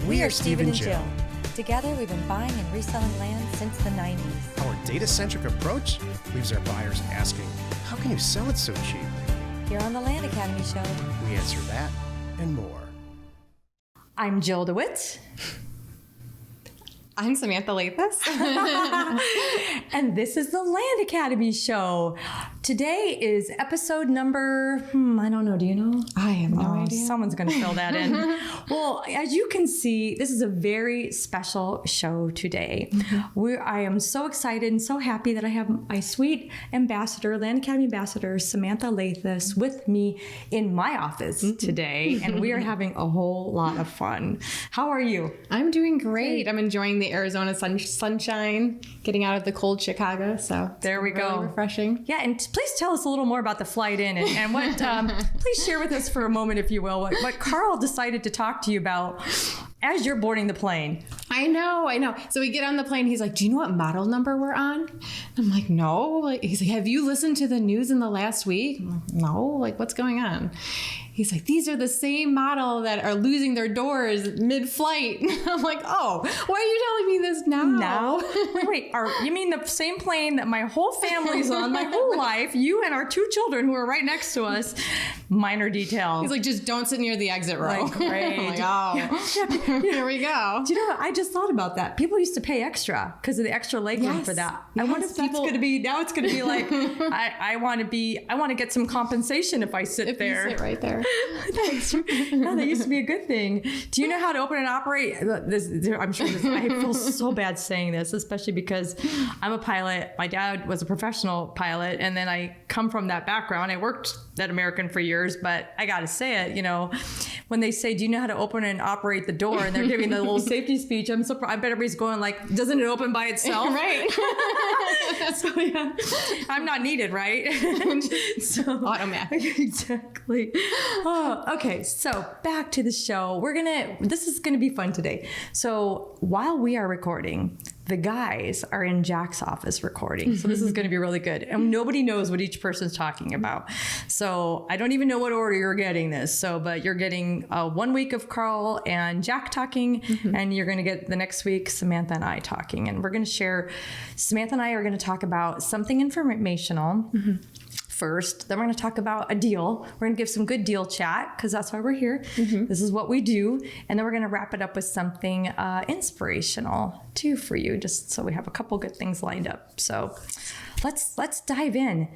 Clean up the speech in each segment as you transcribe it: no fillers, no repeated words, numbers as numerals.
We are Steve and Jill. Together, we've been buying and reselling land since the 90s. Our data-centric approach leaves our buyers asking, how can you sell it so cheap? Here on the Land Academy Show, We answer that and more. I'm Jill DeWitt. I'm Samantha Lathus. And this is the Land Academy Show. Today is episode number, I don't know, do you know? I have no idea. Someone's going to fill that in. Well, as you can see, this is a very special show today. I am so excited and so happy that I have my sweet ambassador, Land Academy ambassador, Samantha Lathus, with me in my office today. And we are having a whole lot of fun. How are you? I'm doing great. I'm enjoying the Arizona sunshine, getting out of the cold Chicago. So there we go. Really refreshing. Yeah, and please tell us a little more about the flight in and what. Please share with us for a moment, if you will, what Carl decided to talk to you about as you're boarding the plane. I know. So we get on the plane. He's like, "Do you know what model number we're on?" I'm like, "No." He's like, "Have you listened to the news in the last week?" I'm like, "No." Like, what's going on? He's like, "These are the same model that are losing their doors mid-flight." I'm like, "Oh, why are you telling me this now?" Wait, you mean the same plane that my whole family's on, my whole life, you and our two children who are right next to us? Minor details. He's like, "Just don't sit near the exit row." Like, great. I'm like, "Oh, here we go." Do you know what? I just thought about that. People used to pay extra because of the extra legroom for that. I wonder if that's going to be, now it's going to be like, I want to get some compensation if I sit there. You sit right there. No, that used to be a good thing. Do you know how to open and operate? I'm sure I feel so bad saying this, especially because I'm a pilot. My dad was a professional pilot, and then I come from that background. I worked at American for years, but I got to say it, when they say, "Do you know how to open and operate the door?" and they're giving the little safety speech, I'm surprised. I bet everybody's going like, "Doesn't it open by itself?" Right. So yeah, I'm not needed, right? So automatic. Exactly. Oh, okay. So back to the show. This is gonna be fun today. So while we are recording, the guys are in Jack's office recording. So this is going to be really good. And nobody knows what each person's talking about. So I don't even know what order you're getting this. But you're getting 1 week of Carl and Jack talking, and you're going to get the next week Samantha and I talking. And we're going to share, Samantha and I are going to talk about something informational. First, then we're going to talk about a deal. We're going to give some good deal chat because that's why we're here. This is what we do. And then we're going to wrap it up with something inspirational too for you, just so we have a couple good things lined up. So let's dive in.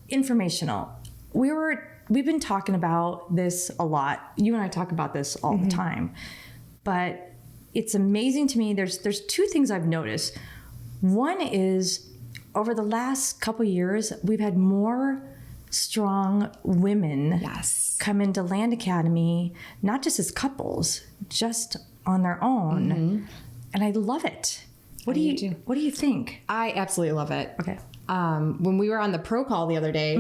Informational. We've been talking about this a lot. You and I talk about this all the time. But it's amazing to me. There's two things I've noticed. One is, over the last couple years, we've had more strong women come into Land Academy, not just as couples, just on their own. And I love it. What do you think? I absolutely love it. Okay. When we were on the pro call the other day,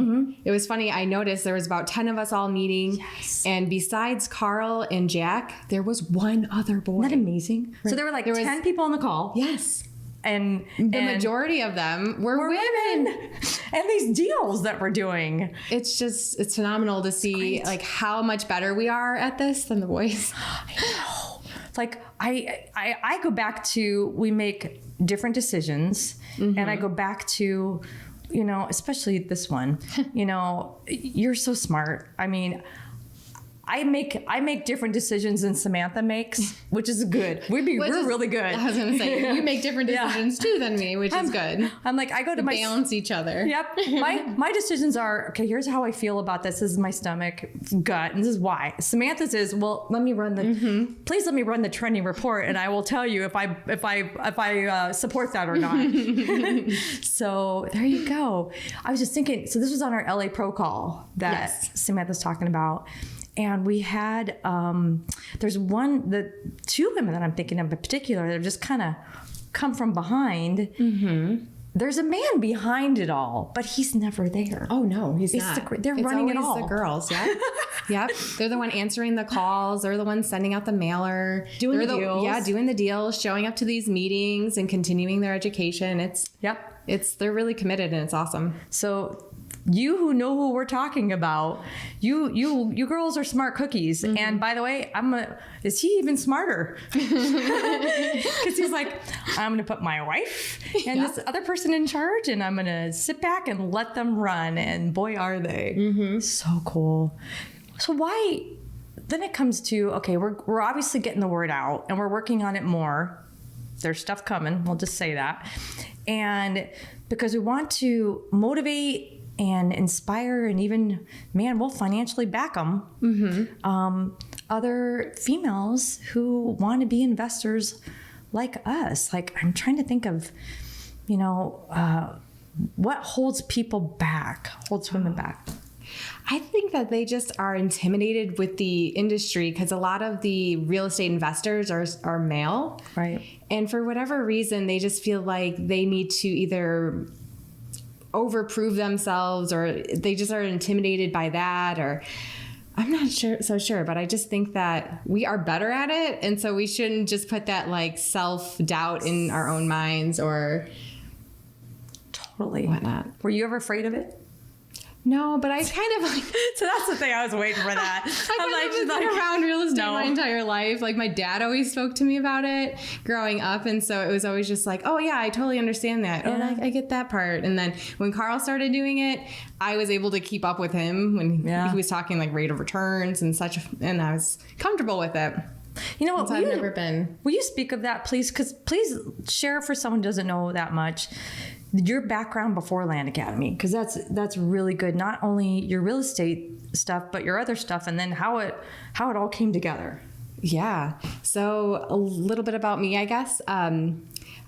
it was funny. I noticed there was about 10 of us all meeting. Yes. And besides Carl and Jack, there was one other boy. Isn't that amazing? Right. So there were 10 people on the call. Yes. And the majority of them were women. And these deals that we're doing. It's phenomenal to see how much better we are at this than the boys. I know. I go back to, we make different decisions, and I go back to, especially this one, you're so smart. I mean, I make different decisions than Samantha makes, which is good. We're really good. I was going to say, you make different decisions too than me, which is good. I'm like, I go to balance each other. Yep. My decisions are, okay, here's how I feel about this. This is my stomach, gut, and this is why. Samantha's is, well, let me run please let me run the trending report, and I will tell you if I support that or not. So there you go. I was just thinking, so this was on our LA Pro call that Samantha's talking about. And we had, there's the two women that I'm thinking of in particular that have just kind of come from behind. There's a man behind it all, but he's never there. Oh, no, he's not. They're running it all. It's the girls, yeah. Yep. They're the one answering the calls. They're the ones sending out the mailer. Doing the deals. Yeah, doing the deals, showing up to these meetings and continuing their education. They're really committed, and it's awesome. So you who know who we're talking about, you girls are smart cookies. And by the way, is he even smarter? Because he's like, I'm gonna put my wife and this other person in charge, and I'm gonna sit back and let them run. And boy, are they. So cool. So why? Then it comes to, okay, we're obviously getting the word out, and we're working on it more. There's stuff coming. We'll just say that. And because we want to motivate and inspire, and even, man, we'll financially back them. Other females who want to be investors like us. Like, I'm trying to think of, what holds people back, holds women back. I think that they just are intimidated with the industry because a lot of the real estate investors are male. Right. And for whatever reason, they just feel like they need to either overprove themselves, or they just are intimidated by that, or I'm not so sure, but I just think that we are better at it. And so we shouldn't just put that like self-doubt in our own minds or totally whatnot. Were you ever afraid of it? No, but I kind of like... So that's the thing, I was waiting for that. I've been around real estate my entire life. Like, my dad always spoke to me about it growing up. And so it was always just like, oh yeah, I totally understand that. Yeah. Oh, I get that part. And then when Carl started doing it, I was able to keep up with him when he was talking like rate of returns and such. And I was comfortable with it. You know what? I've never been. Will you speak of that, please? Because please share for someone who doesn't know that much. Your background before Land Academy, because that's really good. Not only your real estate stuff, but your other stuff, and then how it all came together. Yeah. So a little bit about me, I guess.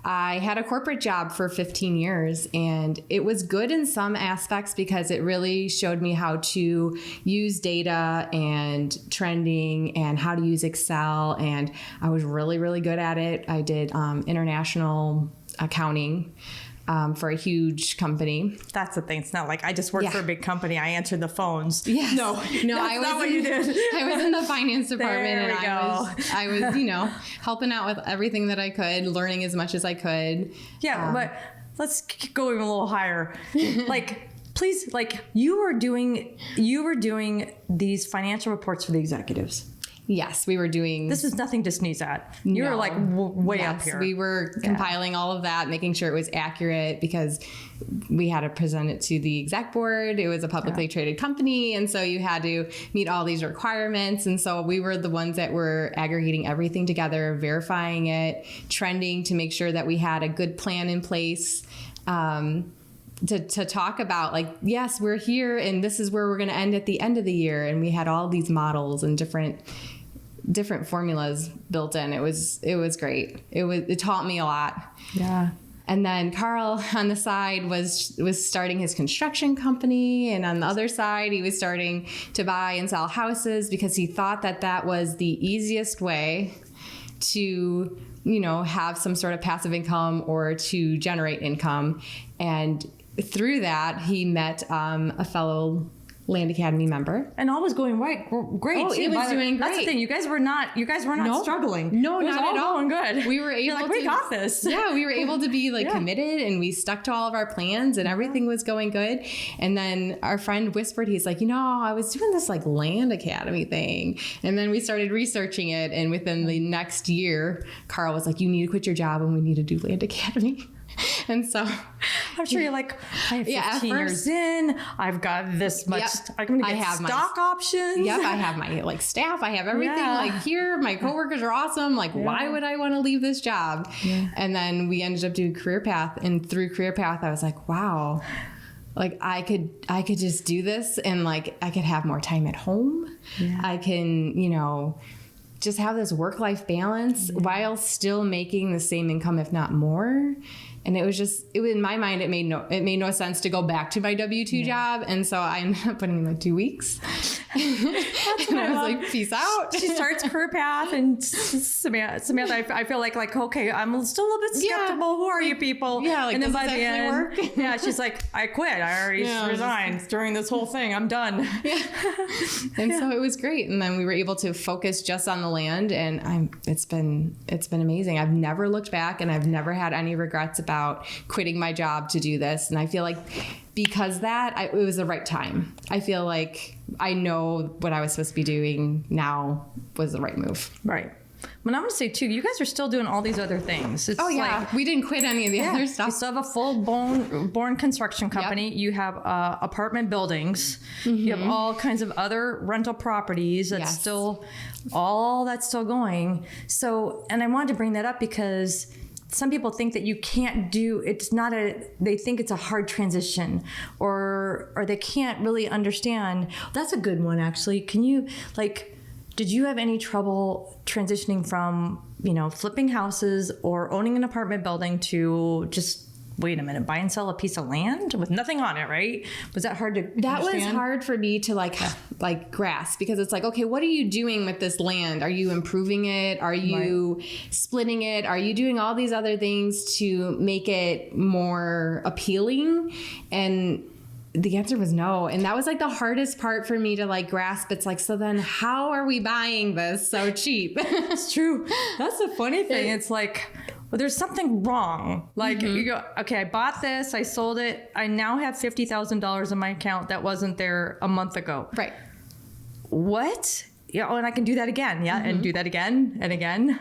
I had a corporate job for 15 years, and it was good in some aspects because it really showed me how to use data and trending and how to use Excel. And I was really, really good at it. I did international accounting for a huge company. That's the thing. It's not like I just worked for a big company. I answered the phones. Yes. No, I was not what you did. I was in the finance department, There we and I was, helping out with everything that I could, learning as much as I could. Yeah, but let's go even a little higher. Like, please, like you were doing these financial reports for the executives. Yes, we were doing... This is nothing to sneeze at. You were like way up here. We were compiling all of that, making sure it was accurate because we had to present it to the exec board. It was a publicly traded company. And so you had to meet all these requirements. And so we were the ones that were aggregating everything together, verifying it, trending to make sure that we had a good plan in place. To talk about like, yes, we're here and this is where we're going to end at the end of the year. And we had all these models and different formulas built in. It was great. It taught me a lot. Yeah. And then Carl on the side was starting his construction company. And on the other side, he was starting to buy and sell houses because he thought that was the easiest way to, have some sort of passive income or to generate income. And through that, he met a fellow Land Academy member, and all was going great. Oh, too. it was doing great. That's the thing. You guys were not struggling. No, it was not all at all. going good. We were able to. We got this. Yeah, we were able to be committed, and we stuck to all of our plans, and everything was going good. And then our friend whispered, he's like, I was doing this like Land Academy thing, and then we started researching it. And within the next year, Carl was like, you need to quit your job, and we need to do Land Academy. And so I'm sure you're like, I have 15 years in, I've got this much, I'm going to get stock options. Yep, I have my staff, I have everything here. My coworkers are awesome. Why would I want to leave this job? Yeah. And then we ended up doing Career Path, and through Career Path, I was like, wow, I could just do this, and I could have more time at home. Yeah. I can, just have this work-life balance while still making the same income, if not more. And it was in my mind, it made no sense to go back to my W-2 job. And so I ended up putting in 2 weeks. And I was like, peace out. She starts career path, and Samantha, I feel like, okay, I'm still a little bit skeptical. Who are you people? Yeah, like, and then does by this the actually end, work? yeah, she's like, I quit. I already resigned during this whole thing. I'm done. Yeah. And so it was great. And then we were able to focus just on the land, and it's been amazing. I've never looked back, and I've never had any regrets about quitting my job to do this. And I feel like because it was the right time. I feel like I know what I was supposed to be doing now was the right move. Right. But I'm going to say, too, you guys are still doing all these other things. It's We didn't quit any of the other you stuff. still have a full-born construction company. Yep. You have apartment buildings. Mm-hmm. You have all kinds of other rental properties. That's still going. So, and I wanted to bring that up because some people think that you can't they think it's a hard transition or they can't really understand. That's a good one, actually. Can you, did you have any trouble transitioning from, flipping houses or owning an apartment building to just, wait a minute, buy and sell a piece of land with nothing on it, right? Was that hard to That understand? was hard for me to grasp, because it's like, okay, what are you doing with this land? Are you improving it? Are you splitting it? Are you doing all these other things to make it more appealing? And the answer was no. And that was the hardest part for me to grasp. It's so then how are we buying this so cheap? It's true. That's the funny thing. It's well, there's something wrong. You go, okay, I bought this, I sold it. I now have $50,000 in my account that wasn't there a month ago. Right. What? Yeah, and I can do that again. Yeah, and do that again and again.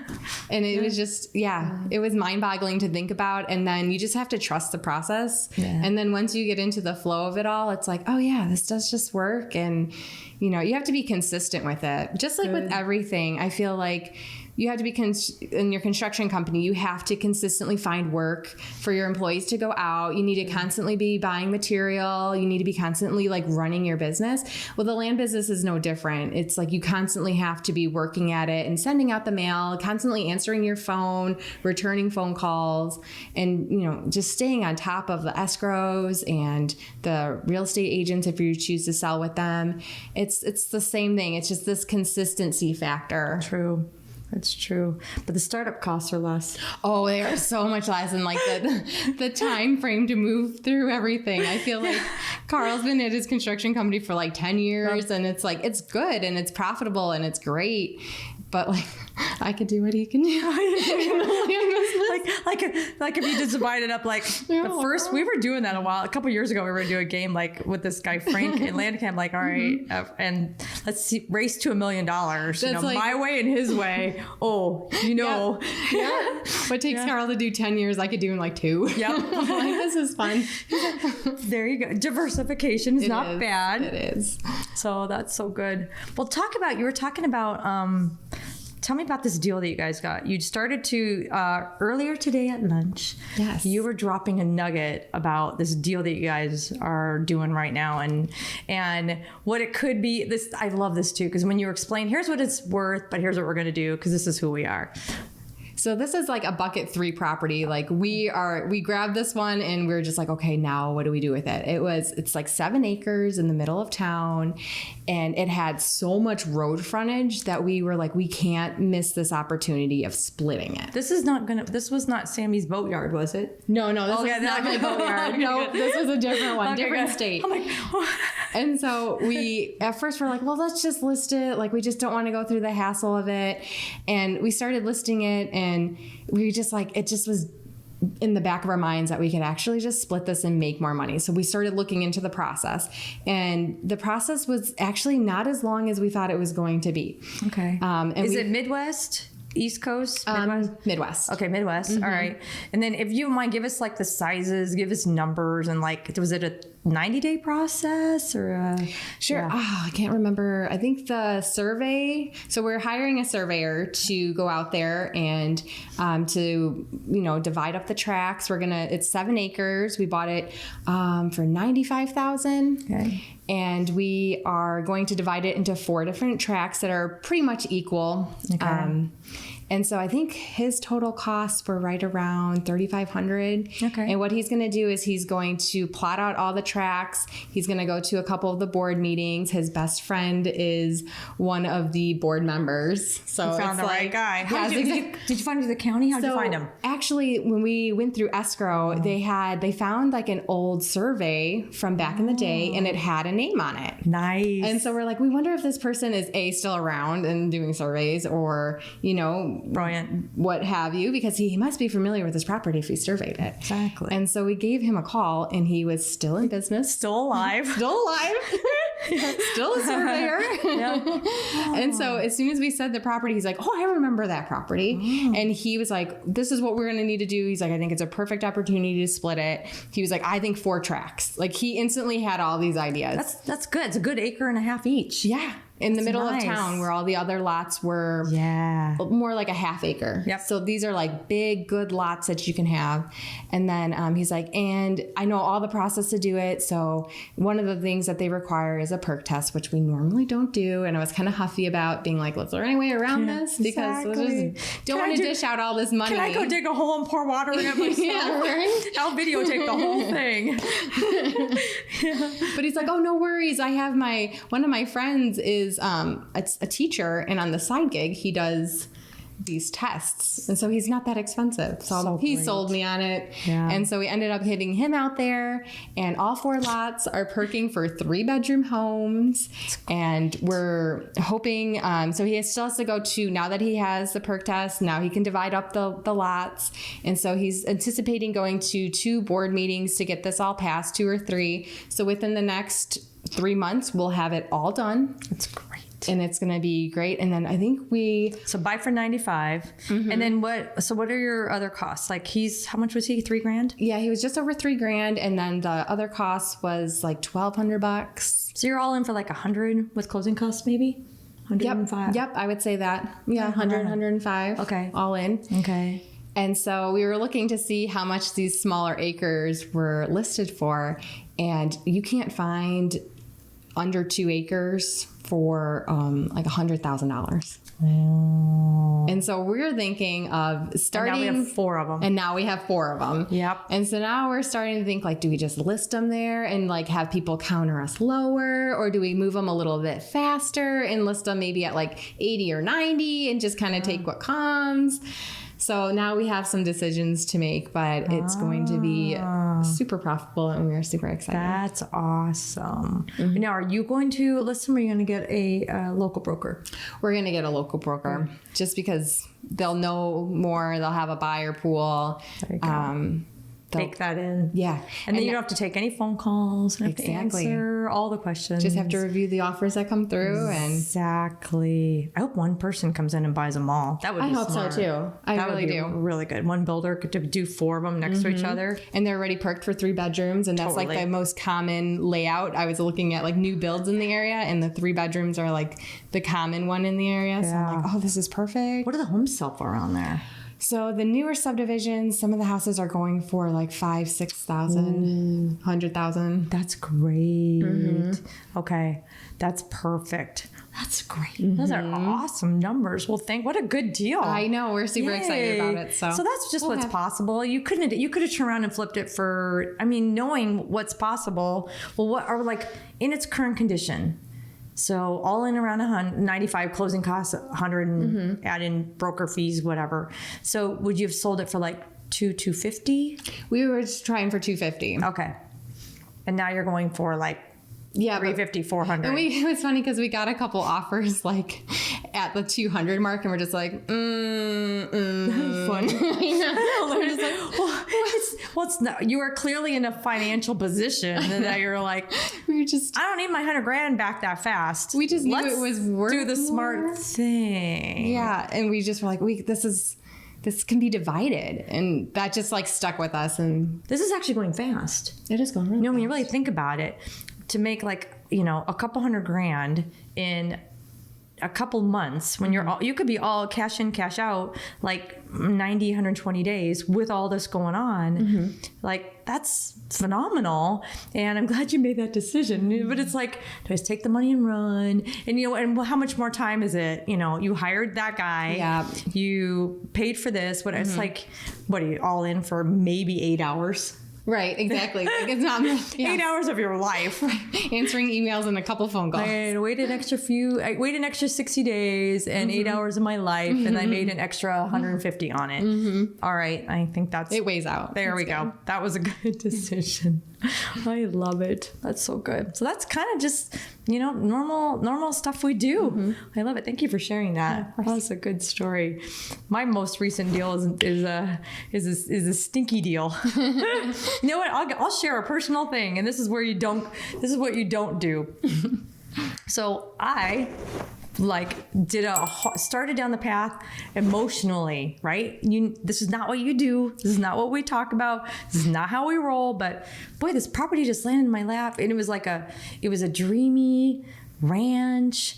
And it was just, it was mind-boggling to think about. And then you just have to trust the process. Yeah. And then once you get into the flow of it all, it's oh yeah, this does just work. And, you have to be consistent with it. Just with everything, I feel like you have to be in your construction company. You have to consistently find work for your employees to go out. You need to constantly be buying material. You need to be constantly running your business. Well, the land business is no different. It's you constantly have to be working at it and sending out the mail, constantly answering your phone, returning phone calls, and just staying on top of the escrows and the real estate agents if you choose to sell with them. It's the same thing. It's just this consistency factor. True. It's true. But the startup costs are less. Oh, they are so much less. And the time frame to move through everything. I feel like Carl's been at his construction company for 10 years. And it's it's good and it's profitable and it's great. But I could do what he can do. Like if you just divide it up, the first, we were doing that a couple years ago. We were doing a game with this guy Frank in Landcamp. All right, and let's see, race to $1 million. My way and his way. Oh, Yeah. What takes Carl to do 10 years, I could do in 2. Yep. This is fun. There you go. Diversification is not bad. It is. So that's so good. Well, you were talking about. Tell me about this deal that you guys got. You started to, earlier today at lunch. Yes. You were dropping a nugget about this deal that you guys are doing right now and what it could be. I love this too, because when you explain, here's what it's worth, but here's what we're going to do, because this is who we are. So this is a bucket 3 property. We grabbed this one and we were just okay, now what do we do with it? It's 7 acres in the middle of town, and it had so much road frontage that we were we can't miss this opportunity of splitting it. This was not Sammy's boatyard, was it? No, this was not my boatyard. No, this was a different one, different state. And so we, at first we're well, let's just list it. We just don't want to go through the hassle of it. And we started listing it, and we just it just was in the back of our minds that we could actually just split this and make more money. So we started looking into the process, and the process was actually not as long as we thought it was going to be. Okay. Is it Midwest? East Coast? Midwest. Okay, Midwest. Mm-hmm. All right. And then if you mind, give us the sizes, give us numbers, and was it a 90-day process or Sure. Yeah. I can't remember. I think the survey. So we're hiring a surveyor to go out there and to divide up the tracts. It's 7 acres. We bought it for $95,000. Okay. And we are going to divide it into 4 different tracts that are pretty much equal. Okay. And so I think his total costs were right around $3,500. Okay. And what he's going to do is he's going to plot out all the tracks. He's going to go to a couple of the board meetings. His best friend is one of the board members. So You found it's the right like, guy. Yeah, Did you find him through the county? How'd you find him? Actually, when we went through escrow, they found like an old survey from back in the day, and it had a name on it. Nice. And so we're like, we wonder if this person is still around and doing surveys, or Brilliant. what have you, because he must be familiar with his property if he surveyed it. Exactly. And so we gave him a call, and he was still in business, Still alive. still alive, still a surveyor. And so as soon as we said the property, he's like, oh, I remember that property. And he was like, this is what we're going to need to do. He's like, I think it's a perfect opportunity to split it. He was like, I think 4 tracks. Like, he instantly had all these ideas. That's good. It's a good acre and a half each. Yeah. In the middle nice. of town, where all the other lots were more like a half acre. Yep. So these are like big, good lots that you can have. And then he's like, and I know all the process to do it. So one of the things that they require is a perk test, which we normally don't do. And I was kind of huffy about being like, is there any way around this? Because we just don't want to dish out all this money. Can I go dig a hole and pour water in it myself? Yeah, right? I'll videotape the whole thing. But he's like, oh, no worries. I have one of my friends is a teacher, and on the side gig he does these tests, and so he's not that expensive. So he sold me on it. Yeah. And so we ended up hitting him out there, and all 4 lots are perking for 3-bedroom homes. And we're hoping, so he still has to go to, now that he has the perk test, now he can divide up the lots. And so he's anticipating going to 2 board meetings to get this all passed, 2 or 3. So within the next 3 months, we'll have it all done. That's great. And it's going to be great. And then I think So buy for $95. And then what are your other costs? Like, how much was he? $3,000? yeah, he was just over $3,000. And then the other cost was like $1,200. So you're all in for like $100 with closing costs, maybe? $105. Yep. I would say that. Yeah. 100, 105. Okay. All in. Okay. And so we were looking to see how much these smaller acres were listed for. And you can't find under 2 acres for like $100,000. And so we're thinking of starting. And now we have 4 of them. And now we have 4 of them. Yep. And so now we're starting to think, like, do we just list them there and like have people counter us lower, or do we move them a little bit faster and list them maybe at like 80 or 90 and just kind of take what comes? So now we have some decisions to make, but it's going to be super profitable, and we are super excited. That's awesome. Now, are you going to list them, or are you going to get a local broker? We're going to get a local broker just because they'll know more. They'll have a buyer pool. There you go. Take that in. Yeah. And then you don't have to take any phone calls. You don't have to Exactly. answer all the questions. Just have to review the offers that come through. And Exactly. I hope one person comes in and buys them all. That would be I hope smart. so too. I That really would be do. really good. One builder could do 4 of them next to each other. And they're already perked for 3 bedrooms. And that's like Totally. the most common layout. I was looking at like new builds in the area, and the 3 bedrooms are like the common one in the area. So I'm like, oh, this is perfect. What do the homes sell for around there? So the newer subdivisions, some of the houses are going for like 5,000, 6,000, 100,000. That's great. Okay. That's perfect. That's great. Those are awesome numbers. Well, what a good deal. I know, we're super excited about it. So that's just what's possible. You could have turned around and flipped it for, knowing what's possible. Well, what are like in its current condition? So all in around 95, closing costs 100, and add in broker fees, whatever. So would you have sold it for like $250? we were just trying for 250. Okay. And now you're going for like Yeah, 350, 400. And it was funny because we got a couple offers like at the 200 mark, and we're just like, fun. We're just like, well, it's not, you are clearly in a financial position that you're like, we just I don't need my $100,000 back that fast. We just knew Let's it was worth do the smart more. thing. Yeah, and we just were like, this can be divided, and that just like stuck with us, and This is actually going fast. it is going really When you fast. really think about it, to make like, a couple $100,000 in a couple months when you could be all cash in, cash out, like 90, 120 days with all this going on. Like, that's phenomenal. And I'm glad you made that decision. But it's like, do I just take the money and run? And, and how much more time is it? You hired that guy. Yeah. You paid for this. It's like, what are you all in for maybe 8 hours? Right, exactly. Like it's not 8 hours of your life. answering emails and a couple phone calls. I waited an extra 60 days and 8 hours of my life, and I made an extra 150 on it. All right, I think It weighs out. There we go. That was a good decision. I love it. That's so good. So that's kind of just, normal stuff we do. I love it. Thank you for sharing that. That was a good story. My most recent deal is a stinky deal. You know what? I'll share a personal thing, and this is what you don't do. So I started down the path emotionally, right? This is not what you do. This is not what we talk about. This is not how we roll. But boy, this property just landed in my lap, and it was a dreamy ranch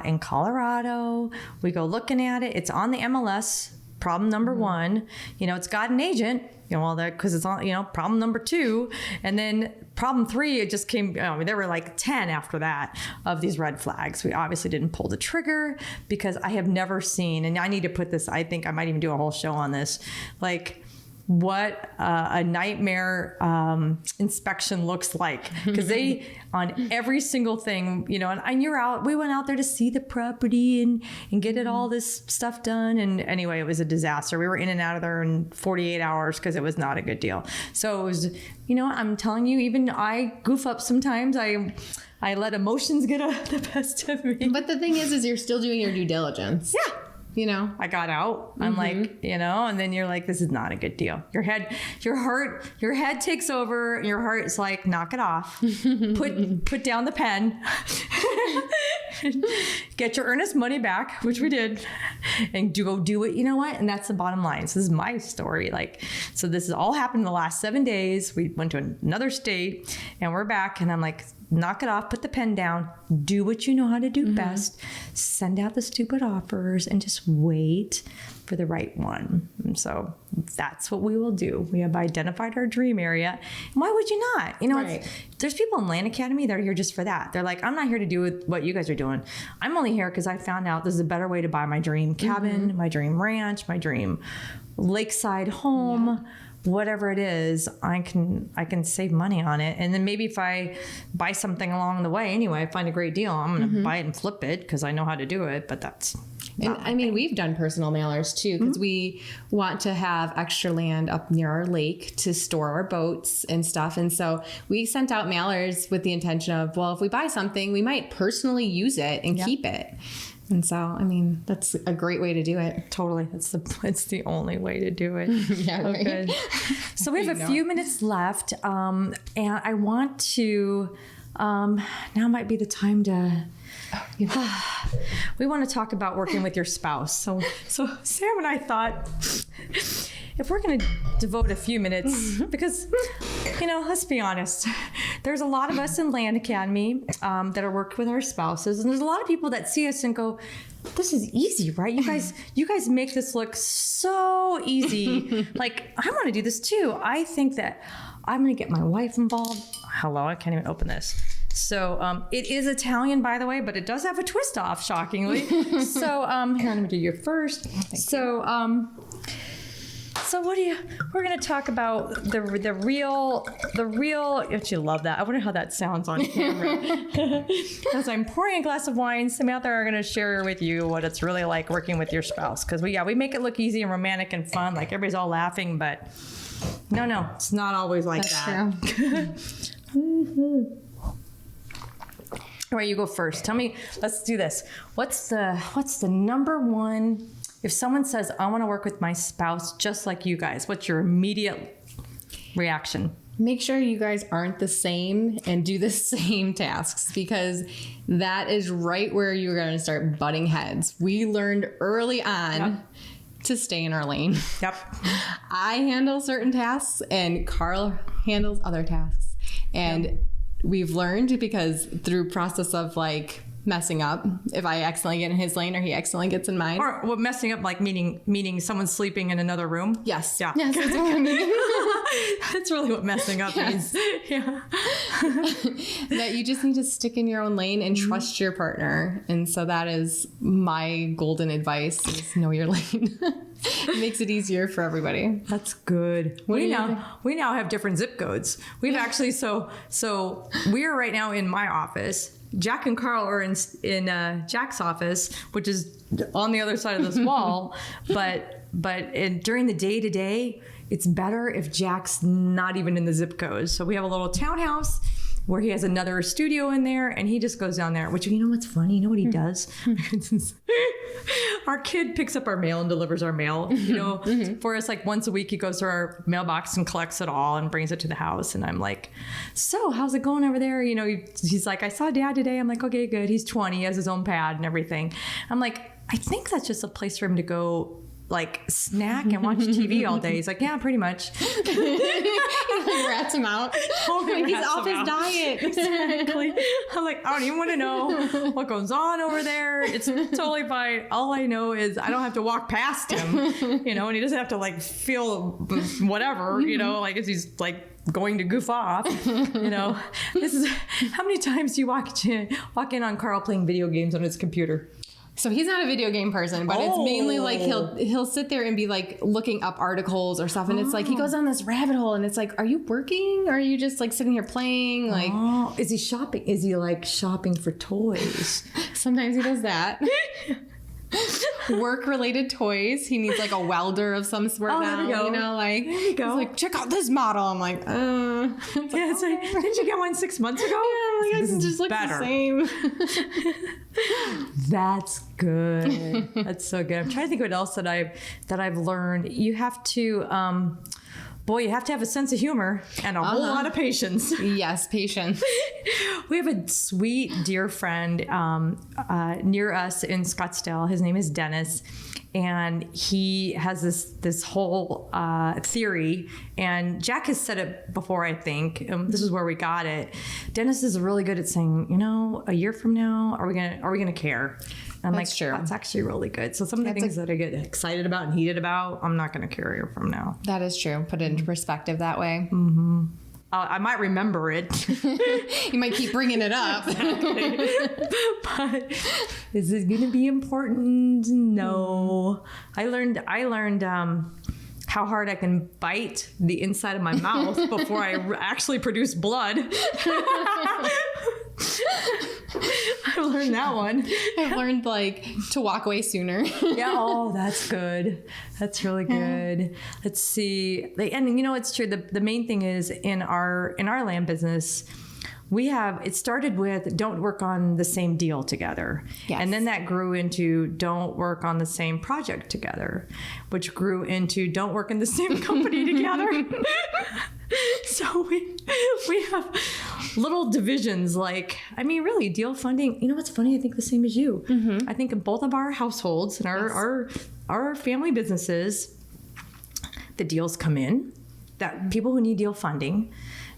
in Colorado. We go looking at it. It's on the MLS. Problem number one, it's got an agent. Because it's on, problem number 2. And then problem 3, it just came, there were like 10 after that of these red flags. We obviously didn't pull the trigger because I have never seen, and I need to put this, I think I might even do a whole show on this, like what a nightmare inspection looks like. Because they, on every single thing, and we went out there to see the property and get it all this stuff done. And anyway, it was a disaster. We were in and out of there in 48 hours because it was not a good deal. So it was, I'm telling you, even I goof up sometimes. I let emotions get the best of me. But the thing is you're still doing your due diligence. Yeah. I got out. I'm like, and then you're like, this is not a good deal. Your head takes over. And your heart's like, knock it off. Put down the pen. Get your earnest money back, which we did, and go do it. You know what? And that's the bottom line. So this is my story. So this has all happened in the last 7 days. We went to another state, and we're back. And I'm like, knock it off, put the pen down, do what you know how to do best, send out the stupid offers, and just wait for the right one. And so that's what we will do. We have identified our dream area. Why would you not? Right. There's people in Land Academy that are here just for that. They're like, I'm not here to do what you guys are doing. I'm only here because I found out this is a better way to buy my dream cabin, my dream ranch, my dream lakeside home. Yeah. Whatever it is, I can save money on it. And then maybe if I buy something along the way, anyway, I find a great deal, I'm going to buy it and flip it because I know how to do it. But that's we've done personal mailers too, because we want to have extra land up near our lake to store our boats and stuff. And so we sent out mailers with the intention of, well, if we buy something, we might personally use it and keep it. And so, that's a great way to do it. Totally. It's the only way to do it. Yeah, right. Good. So we have a few minutes left. And I want to, now might be the time to, we want to talk about working with your spouse. So Sam and I thought, if we're going to devote a few minutes, because, let's be honest, there's a lot of us in Land Academy that are working with our spouses, and there's a lot of people that see us and go, this is easy, right? You guys make this look so easy. Like, I want to do this too. I think that I'm going to get my wife involved. Hello, I can't even open this. So it is Italian, by the way, but it does have a twist off, shockingly. So here, let me do you first. So we're going to talk about the real, if you love that. I wonder how that sounds on camera. As I'm pouring a glass of wine, Samantha are going to share with you what it's really like working with your spouse. Because we make it look easy and romantic and fun, like everybody's all laughing, but no, it's not always like that. That's true. All right, you go first. Tell me, let's do this. What's the number one, if someone says, I want to work with my spouse just like you guys, what's your immediate reaction? Make sure you guys aren't the same and do the same tasks, because that is right where you're going to start butting heads. We learned early on to stay in our lane. Yep. I handle certain tasks and Carl handles other tasks. And we've learned, because through process of messing up if I accidentally get in his lane or he accidentally gets in mine. Or what messing up, like meaning someone's sleeping in another room? Yes. Yeah. Yes, that's what I mean. That's really what messing up means. Yeah. That you just need to stick in your own lane and trust your partner. And so that is my golden advice, is know your lane. It makes it easier for everybody. That's good. We now have different zip codes. We've actually so we are right now in my office. Jack and Carl are in Jack's office, which is on the other side of this wall. But during the day to day, it's better if Jack's not even in the zip code. So we have a little townhouse where he has another studio in there, and he just goes down there. Which, you know what's funny? You know what he does? Our kid picks up our mail and delivers our mail. You know, for us, like once a week, he goes to our mailbox and collects it all and brings it to the house. And I'm like, so how's it going over there? You know, he's like, I saw Dad today. I'm like, okay, good. He's 20, he has his own pad and everything. I'm like, I think that's just a place for him to go, like, snack and watch TV all day. He's like, yeah, pretty much. He rats him out. He's off his diet. Exactly. I'm like, I don't even want to know what goes on over there. It's totally fine. All I know is I don't have to walk past him, you know, and he doesn't have to like feel whatever, you know, like as he's like going to goof off, you know. This is how many times do you walk in on Carl playing video games on his computer? So he's not a video game person, but it's mainly like he'll sit there and be like looking up articles or stuff, and it's like he goes on this rabbit hole, and it's like, are you working or are you just like sitting here playing? Like, is he shopping? Is he like shopping for toys? Sometimes he does that. Work-related toys. He needs like a welder of some sort now. There we go. You know, like there you go. He's like, check out this model. I'm like, It's like, didn't you get one 6 months ago? yeah, This it is just looks better. the same. That's good. That's so good. I'm trying to think what else that I've learned. You have to you have to have a sense of humor and a whole lot of patience. Yes, patience. We have a sweet, dear friend near us in Scottsdale. His name is Dennis. And he has this whole theory, and Jack has said it before, I think. This is where we got it. Dennis is really good at saying, you know, a year from now, are we gonna care? And I'm That's like, true. that's actually really good. So some of the things that I get excited about and heated about, I'm not gonna care a year from now. That is true. Put it into perspective that way. Mm-hmm. I might remember it. You might keep bringing it up. But is it going to be important? No. I learned how hard I can bite the inside of my mouth before I actually produce blood. I learned that one. I've learned like to walk away sooner. Yeah. Oh, that's good. That's really good. Let's see. And you know, it's true. The main thing is in our land business, it started with don't work on the same deal together. Yes. And then that grew into don't work on the same project together, which grew into don't work in the same company together. So we have little divisions, like, I mean, really, deal funding. You know what's funny? I think the same as you. Mm-hmm. I think in both of our households and our family businesses, the deals come in, that people who need deal funding,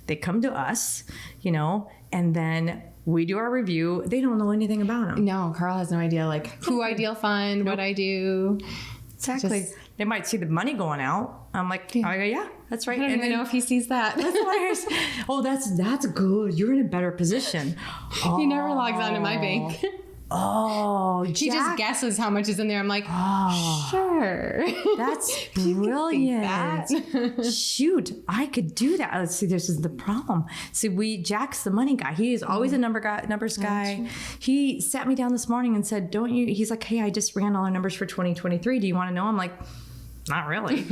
they come to us, you know, and then we do our review. They don't know anything about them. No, Carl has no idea like who I deal fund, what I do. Exactly. They might see the money going out. I'm like, yeah, that's right. I don't and even know if he sees that. That's hilarious. Oh, that's good. You're in a better position. He never logs on to my bank. Oh, He just guesses how much is in there. I'm like, sure. That's brilliant. Shoot, I could do that. Let's see, this is the problem. See, Jack's the money guy. He is always a numbers guy. He sat me down this morning and said, don't you? He's like, hey, I just ran all our numbers for 2023. Do you want to know? I'm like, not really.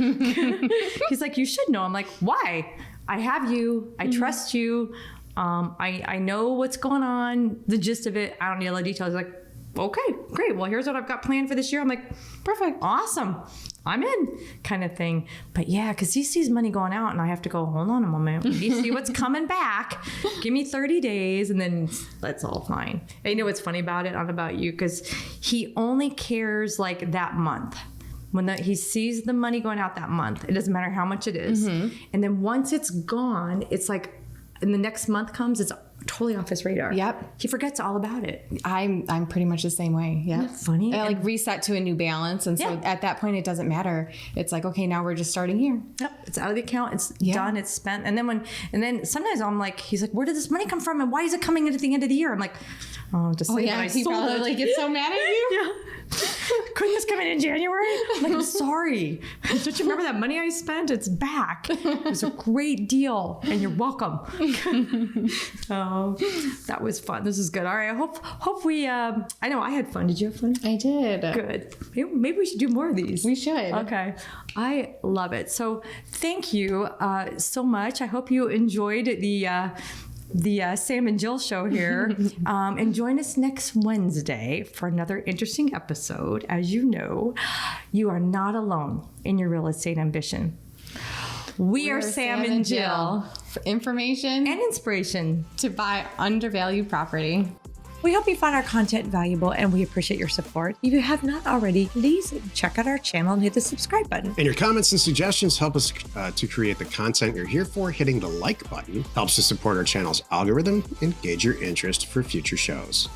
He's like, you should know. I'm like, why? I have you. I trust you. I know what's going on, the gist of it. I don't need all the details. He's like, okay, great. Well, here's what I've got planned for this year. I'm like, perfect. Awesome. I'm in, kind of thing. But yeah, because he sees money going out and I have to go, hold on a moment. You see what's coming back. Give me 30 days and then that's all fine. And you know what's funny about it? Not about you, because he only cares like that month. When he sees the money going out that month, it doesn't matter how much it is. Mm-hmm. And then once it's gone, it's like, and the next month comes, totally off his radar. Yep. He forgets all about it. I'm pretty much the same way. Yeah. Isn't that funny? I like reset to a new balance. And so at that point, it doesn't matter. It's like, okay, now we're just starting here. Yep, it's out of the account. It's done. It's spent. And then sometimes I'm like, he's like, where did this money come from? And why is it coming in at the end of the year? I'm like, oh, just say that I he sold probably it. like gets so mad at you. Yeah. Couldn't this come in January? I'm like, I'm sorry. Don't you remember that money I spent? It's back. It was a great deal, and you're welcome. Oh, that was fun. This is good. All right. I hope we. I know I had fun. Did you have fun? I did. Good. Maybe we should do more of these. We should. Okay. I love it. So thank you so much. I hope you enjoyed the Sam and Jill show here. And join us next Wednesday for another interesting episode. As you know, you are not alone in your real estate ambition. We are Sam and Jill. For information And inspiration to buy undervalued property. We hope you found our content valuable and we appreciate your support. If you have not already, please check out our channel and hit the subscribe button. And your comments and suggestions help us to create the content you're here for. Hitting the like button helps to support our channel's algorithm and gauge your interest for future shows.